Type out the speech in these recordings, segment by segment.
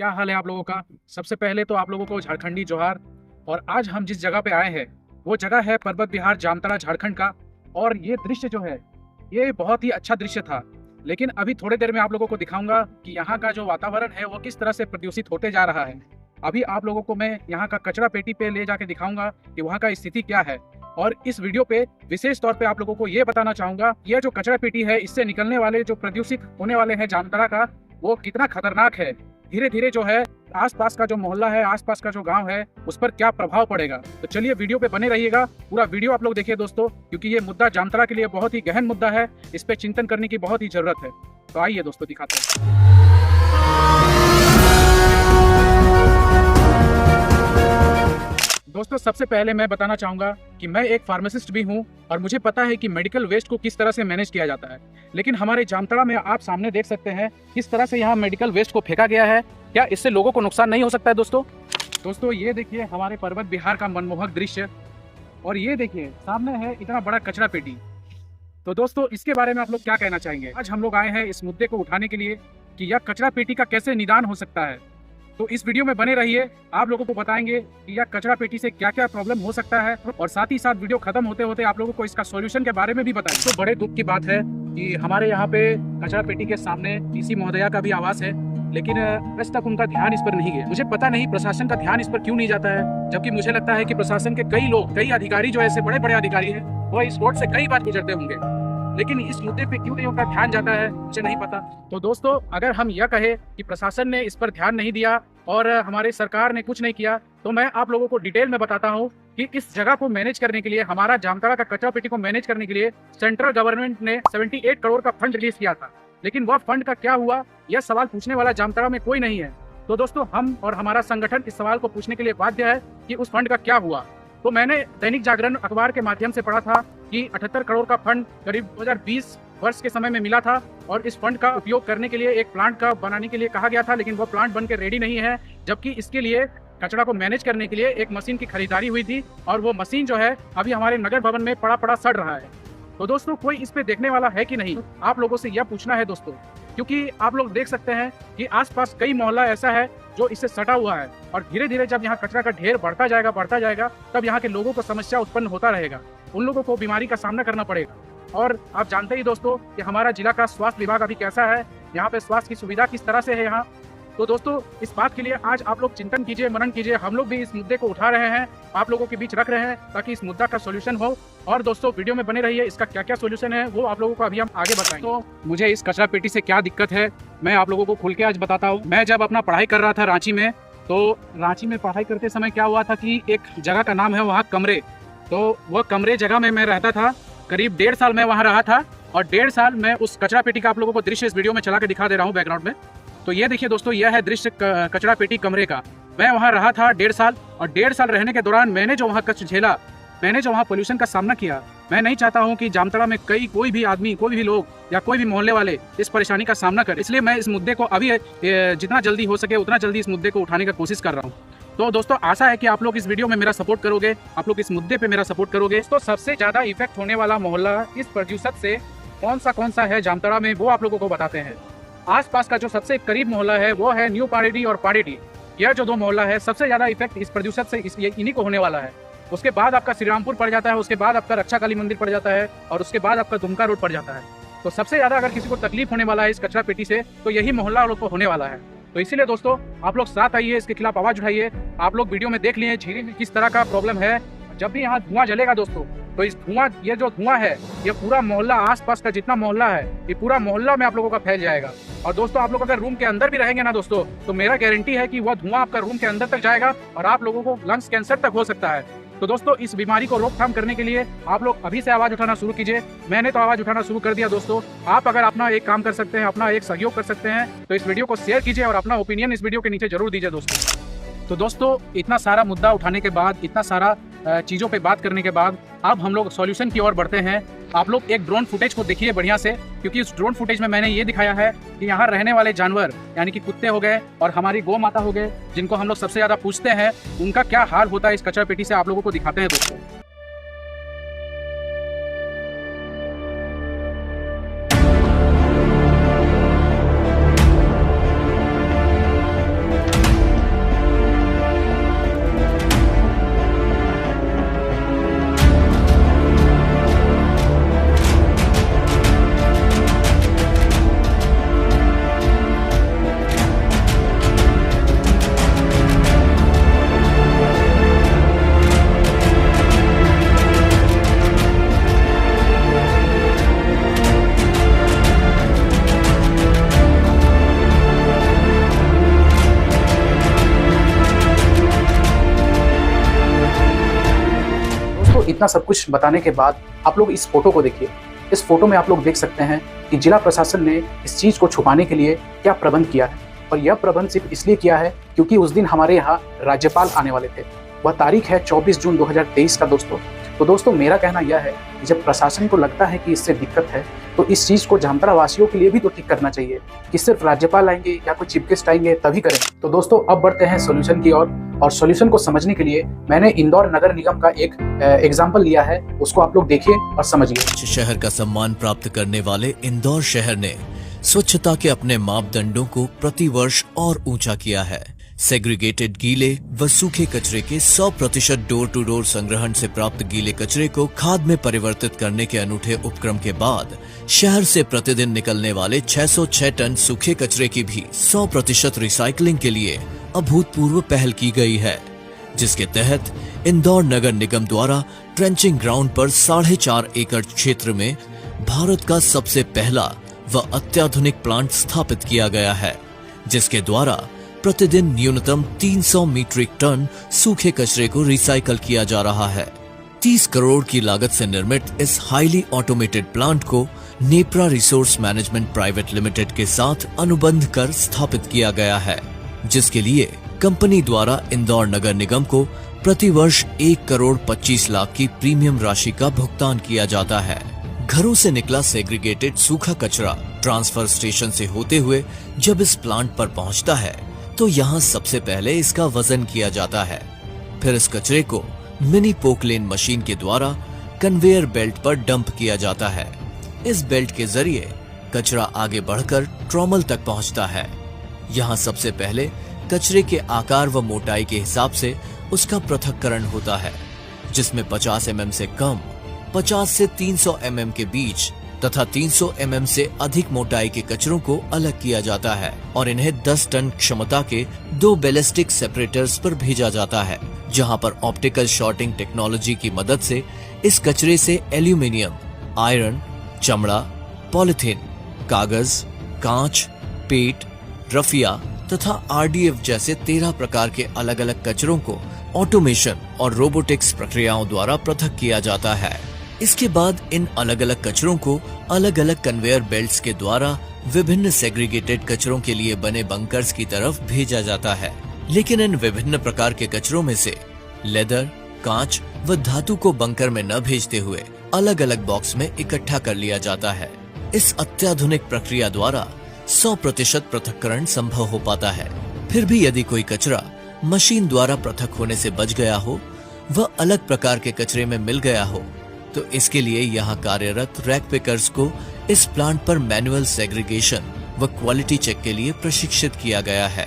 क्या हाल है आप लोगों का। सबसे पहले तो आप लोगों को झारखंडी जोहार। और आज हम जिस जगह पे आए हैं वो जगह है पर्वत विहार जामताड़ा झारखंड का। और ये दृश्य जो है ये बहुत ही अच्छा दृश्य था, लेकिन अभी थोड़ी देर में आप लोगों को दिखाऊंगा कि यहाँ का जो वातावरण है वो किस तरह से प्रदूषित होते जा रहा है। अभी आप लोगों को मैं यहाँ का कचरा पेटी पे ले जाके दिखाऊंगा कि वहाँ का स्थिति क्या है। और इस वीडियो पे विशेष तौर पे आप लोगों को ये बताना चाहूंगा ये जो कचरा पेटी है इससे निकलने वाले जो प्रदूषित होने वाले हैं जामताड़ा का वो कितना खतरनाक है। धीरे धीरे जो है आसपास का जो मोहल्ला है, आसपास का जो गांव है, उस पर क्या प्रभाव पड़ेगा। तो चलिए वीडियो पे बने रहिएगा, पूरा वीडियो आप लोग देखिए दोस्तों, क्योंकि ये मुद्दा जामताड़ा के लिए बहुत ही गहन मुद्दा है। इस पे चिंतन करने की बहुत ही जरूरत है। तो आइए दोस्तों दिखाते हैं। दोस्तों सबसे पहले मैं बताना चाहूंगा कि मैं एक फार्मासिस्ट भी हूं और मुझे पता है कि मेडिकल वेस्ट को किस तरह से मैनेज किया जाता है। लेकिन हमारे जामताड़ा में आप सामने देख सकते हैं किस तरह से यहाँ मेडिकल वेस्ट को फेंका गया है। क्या इससे लोगों को नुकसान नहीं हो सकता है दोस्तों ये देखिए हमारे पर्वत विहार का मनमोहक दृश्य, और ये देखिए सामने है इतना बड़ा कचरा पेटी। तो दोस्तों इसके बारे में आप लोग क्या कहना चाहेंगे। आज हम लोग आए हैं इस मुद्दे को उठाने के लिए कि यह कचरा पेटी का कैसे निदान हो सकता है। तो इस वीडियो में बने रहिए, आप लोगों को बताएंगे कि यह कचरा पेटी से क्या क्या प्रॉब्लम हो सकता है, और साथ ही साथ वीडियो खत्म होते होते आप लोगों को इसका सॉल्यूशन के बारे में भी बताएंगे। तो बड़े दुख की बात है कि हमारे यहाँ पे कचरा पेटी के सामने डीसी महोदया का भी आवास है, लेकिन आज तक उनका ध्यान इस पर नहीं गया। मुझे पता नहीं प्रशासन का ध्यान इस पर क्यों नहीं जाता है, जबकि मुझे लगता है कि प्रशासन के कई लोग, कई अधिकारी जो ऐसे बड़े बड़े अधिकारी हैं वो इस रोड से कई बार गुजरते होंगे, लेकिन इस मुद्दे पे क्यों नहीं उनका ध्यान जाता है मुझे नहीं पता। तो दोस्तों अगर हम यह कहें कि प्रशासन ने इस पर ध्यान नहीं दिया और हमारी सरकार ने कुछ नहीं किया, तो मैं आप लोगों को डिटेल में बताता हूं कि इस जगह को मैनेज करने के लिए, हमारा जामताड़ा का कचरा पेटी को मैनेज करने के लिए सेंट्रल गवर्नमेंट ने 78 करोड़ का फंड रिलीज किया था। लेकिन वह फंड का क्या हुआ, यह सवाल पूछने वाला जामताड़ा में कोई नहीं है। तो दोस्तों हम और हमारा संगठन इस सवाल को पूछने के लिए बाध्य है कि उस फंड का क्या हुआ। तो मैंने दैनिक जागरण अखबार के माध्यम से पढ़ा था कि 78 करोड़ का फंड करीब 2020 वर्ष के समय में मिला था, और इस फंड का उपयोग करने के लिए एक प्लांट का बनाने के लिए कहा गया था, लेकिन वो प्लांट बनकर रेडी नहीं है। जबकि इसके लिए कचरा को मैनेज करने के लिए एक मशीन की खरीदारी हुई थी, और वो मशीन जो है अभी हमारे नगर भवन में पड़ा सड़ रहा है। तो दोस्तों कोई इस पे देखने वाला है कि नहीं, आप लोगों से यह पूछना है दोस्तों, क्योंकि आप लोग देख सकते हैं कि आसपास कई मोहल्ला ऐसा है जो इससे सटा हुआ है, और धीरे धीरे जब यहाँ कचरा का ढेर बढ़ता जाएगा तब यहाँ के लोगों को समस्या उत्पन्न होता रहेगा, उन लोगों को बीमारी का सामना करना पड़ेगा। और आप जानते ही दोस्तों कि हमारा जिला का स्वास्थ्य विभाग अभी कैसा है, यहाँ पे स्वास्थ्य की सुविधा किस तरह से है यहाँ। तो दोस्तों इस बात के लिए आज आप लोग चिंतन कीजिए, मनन कीजिए। हम लोग भी इस मुद्दे को उठा रहे हैं, आप लोगों के बीच रख रहे हैं ताकि इस मुद्दा का सोल्यूशन हो। और दोस्तों वीडियो में बने रहिए, इसका क्या क्या सोल्यूशन है वो आप लोगों को अभी हम आगे बताएंगे। तो मुझे इस कचरा पेटी से क्या दिक्कत है मैं आप लोगों को खुल के आज बताता हूँ। मैं जब अपना पढ़ाई कर रहा था रांची में, तो रांची में पढ़ाई करते समय क्या हुआ था कि एक जगह का नाम है वहाँ कमरे। तो वह कमरे जगह में मैं रहता था, करीब 1.5 साल मैं वहाँ रहा था, और 1.5 साल मैं उस कचरा पेटी का आप लोगों को दृश्य इस वीडियो में चला के दिखा दे रहा हूँ बैकग्राउंड में। तो ये देखिए दोस्तों, यह है दृश्य कचरा पेटी कमरे का। मैं वहाँ रहा था 1.5 साल, और 1.5 साल रहने के दौरान मैंने जो वहाँ कष्ट झेला, मैंने जो वहाँ पोल्यूशन का सामना किया, मैं नहीं चाहता हूँ कि जामताड़ा में कोई भी आदमी, कोई भी लोग या कोई भी मोहल्ले वाले इस परेशानी का सामना करें। इसलिए मैं इस मुद्दे को अभी जितना जल्दी हो सके उतना जल्दी इस मुद्दे को उठाने का कोशिश कर रहा हूँ। तो दोस्तों आशा है कि आप लोग इस वीडियो में मेरा सपोर्ट करोगे, आप लोग इस मुद्दे पे मेरा सपोर्ट करोगे। तो सबसे ज्यादा इफेक्ट होने वाला मोहल्ला इस प्रदूषण से कौन सा है जामताड़ा में, वो आप लोगों को बताते हैं। आसपास का जो सबसे करीब मोहल्ला है वो है न्यू पारेडी और पारेडी। यह जो दो मोहल्ला है सबसे ज्यादा इफेक्ट इस प्रदूषण से इन्हीं को होने वाला है। उसके बाद आपका श्री रामपुर पड़ जाता है, उसके बाद आपका रक्षा काली मंदिर पड़ जाता है, और उसके बाद आपका दुमका रोड पड़ जाता है। तो सबसे ज्यादा अगर किसी को तकलीफ होने वाला है इस कचरा पेटी से तो यही मोहल्ला वालों को होने वाला है। तो इसीलिए दोस्तों आप लोग साथ आइए, इसके खिलाफ आवाज उठाइए। आप लोग वीडियो में देख लिए झील में किस तरह का प्रॉब्लम है। जब भी यहाँ धुआं जलेगा दोस्तों, तो इस ये जो धुआं है ये पूरा मोहल्ला, आसपास का जितना मोहल्ला है ये पूरा मोहल्ला में आप लोगों का फैल जाएगा। और दोस्तों आप लोग अगर रूम के अंदर भी रहेंगे ना दोस्तों, तो मेरा गारंटी है कि वह धुआं आपका रूम के अंदर तक जाएगा और आप लोगों को लंग्स कैंसर तक हो सकता है। तो दोस्तों इस बीमारी को रोकथाम करने के लिए आप लोग अभी से आवाज उठाना शुरू कीजिए। मैंने तो आवाज उठाना शुरू कर दिया दोस्तों, आप अगर अपना एक काम कर सकते हैं, अपना एक सहयोग कर सकते हैं, तो इस वीडियो को शेयर कीजिए और अपना ओपिनियन इस वीडियो के नीचे जरूर दीजिए दोस्तों। तो दोस्तों इतना सारा मुद्दा उठाने के बाद, इतना सारा चीज़ों पे बात करने के बाद अब हम लोग सॉल्यूशन की ओर बढ़ते हैं। आप लोग एक ड्रोन फुटेज को देखिए बढ़िया से, क्योंकि उस ड्रोन फुटेज में मैंने ये दिखाया है कि यहाँ रहने वाले जानवर यानी कि कुत्ते हो गए और हमारी गौ माता हो गए, जिनको हम लोग सबसे ज़्यादा पूछते हैं, उनका क्या हाल होता है इस कचरा पेटी से, आप लोगों को दिखाते हैं दोस्तों। इतना सब कुछ बताने के बाद आप लोग इस फोटो को देखिए। इस फोटो में आप लोग देख सकते हैं कि जिला प्रशासन ने इस चीज़ को छुपाने के लिए क्या प्रबंध किया है, और यह प्रबंध सिर्फ इसलिए किया है क्योंकि उस दिन हमारे यहाँ राज्यपाल आने वाले थे। वह तारीख है 24 जून 2023 का दोस्तों। तो दोस्तों मेरा कहना यह है कि जब प्रशासन को लगता है कि इससे दिक्कत है तो इस चीज़ को जामताड़ा वासियों के लिए भी तो ठीक करना चाहिए कि सिर्फ राज्यपाल आएंगे या कोई चीफ गेस्ट आएंगे तभी करें। तो दोस्तों अब बढ़ते हैं सॉल्यूशन की ओर, और सॉल्यूशन को समझने के लिए मैंने इंदौर नगर निगम का एक एग्जाम्पल लिया है, उसको आप लोग देखिए और समझिए। शहर का सम्मान प्राप्त करने वाले इंदौर शहर ने स्वच्छता के अपने मापदंडों को प्रतिवर्ष और ऊंचा किया है। सेग्रीगेटेड गीले व सूखे कचरे के 100% डोर टू डोर संग्रहण से प्राप्त गीले कचरे को खाद में परिवर्तित करने के अनूठे उपक्रम के बाद शहर से प्रतिदिन निकलने वाले 606 टन सूखे कचरे की भी 100% रिसाइकलिंग के लिए अभूतपूर्व पहल की गई है, जिसके तहत इंदौर नगर निगम द्वारा ट्रेंचिंग ग्राउंड पर 4.5 एकड़ क्षेत्र में भारत का सबसे पहला व अत्याधुनिक प्लांट स्थापित किया गया है, जिसके द्वारा प्रतिदिन न्यूनतम 300 मीट्रिक टन सूखे कचरे को रिसाइकल किया जा रहा है। 30 करोड़ की लागत से निर्मित इस हाईली ऑटोमेटेड प्लांट को NEPRA resource management private limited के साथ अनुबंध कर स्थापित किया गया है, जिसके लिए कंपनी द्वारा इंदौर नगर निगम को प्रतिवर्ष 1 करोड़ 25 लाख की प्रीमियम राशि का भुगतान किया जाता है। घरों से निकला सेग्रीगेटेड सूखा कचरा ट्रांसफर स्टेशन से होते हुए जब इस प्लांट पर पहुंचता है तो यहाँ सबसे पहले इसका वजन किया जाता है। फिर इस कचरे को मिनी पोकलेन मशीन के द्वारा कन्वेयर बेल्ट पर डंप किया जाता है। इस बेल्ट के जरिए कचरा आगे बढ़कर ट्रॉमल तक पहुंचता है। यहाँ सबसे पहले कचरे के आकार व मोटाई के हिसाब से उसका पृथक्करण होता है, जिसमें 50 mm से कम, 50 से 300 mm के बीच तथा 300 mm से अधिक मोटाई के कचरों को अलग किया जाता है और इन्हें 10 टन क्षमता के 2 बैलिस्टिक सेपरेटर्स पर भेजा जाता है, जहां पर ऑप्टिकल शॉर्टिंग टेक्नोलॉजी की मदद से इस कचरे से एल्यूमिनियम, आयरन, चमड़ा, पॉलिथीन, कागज, कांच, पेट, रफिया तथा RDF जैसे 13 प्रकार के अलग अलग कचरों को ऑटोमेशन और रोबोटिक्स प्रक्रियाओं द्वारा पृथक किया जाता है। इसके बाद इन अलग अलग कचरों को अलग अलग कन्वेयर बेल्ट्स के द्वारा विभिन्न सेग्रीगेटेड कचरों के लिए बने बंकर्स की तरफ भेजा जाता है। लेकिन इन विभिन्न प्रकार के कचरों में से लेदर, कांच व धातु को बंकर में न भेजते हुए अलग अलग बॉक्स में इकट्ठा कर लिया जाता है। इस अत्याधुनिक प्रक्रिया द्वारा 100% पृथक्करण संभव हो पाता है। फिर भी यदि कोई कचरा मशीन द्वारा पृथक होने से बच गया हो व अलग प्रकार के कचरे में मिल गया हो तो इसके लिए यहाँ कार्यरत रैक पिकर्स को इस प्लांट पर मैनुअल सेग्रीगेशन व क्वालिटी चेक के लिए प्रशिक्षित किया गया है।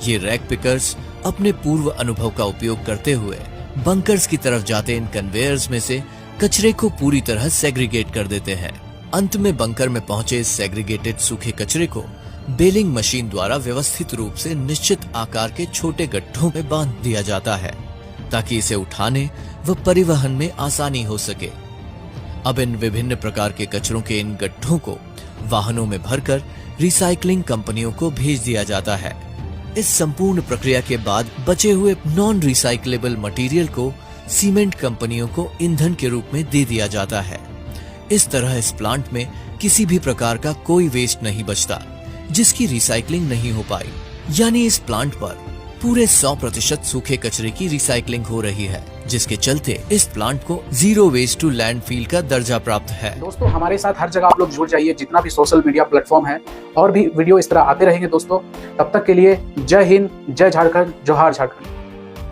ये रैक पिकर्स अपने पूर्व अनुभव का उपयोग करते हुए बंकर्स की तरफ जाते इन कन्वेयर्स में से कचरे को पूरी तरह सेग्रीगेट कर देते हैं। अंत में बंकर में पहुंचे इस सेग्रीगेटेड सूखे कचरे को बेलिंग मशीन द्वारा व्यवस्थित रूप से निश्चित आकार के छोटे गड्ढों में बांध दिया जाता है, ताकि इसे उठाने व परिवहन में आसानी हो सके। अब इन विभिन्न प्रकार के कचरों के इन गड्ढों को वाहनों में भरकर रिसाइकलिंग कंपनियों को भेज दिया जाता है। इस संपूर्ण प्रक्रिया के बाद बचे हुए नॉन रिसाइक्लेबल मटेरियल को सीमेंट कंपनियों को ईंधन के रूप में दे दिया जाता है। इस तरह इस प्लांट में किसी भी प्रकार का कोई वेस्ट नहीं बचता जिसकी रिसाइकलिंग नहीं हो पाई। यानी इस प्लांट पर पूरे 100% सूखे कचरे की रिसाइकलिंग हो रही है, जिसके चलते इस प्लांट को जीरो वेस्ट टू लैंडफिल का दर्जा प्राप्त है। दोस्तों हमारे साथ हर जगह आप लोग जुड़ जाइए, जितना भी सोशल मीडिया प्लेटफॉर्म है, और भी वीडियो इस तरह आते रहेंगे दोस्तों। तब तक के लिए जय हिंद, जय झारखंड, जोहार झारखंड।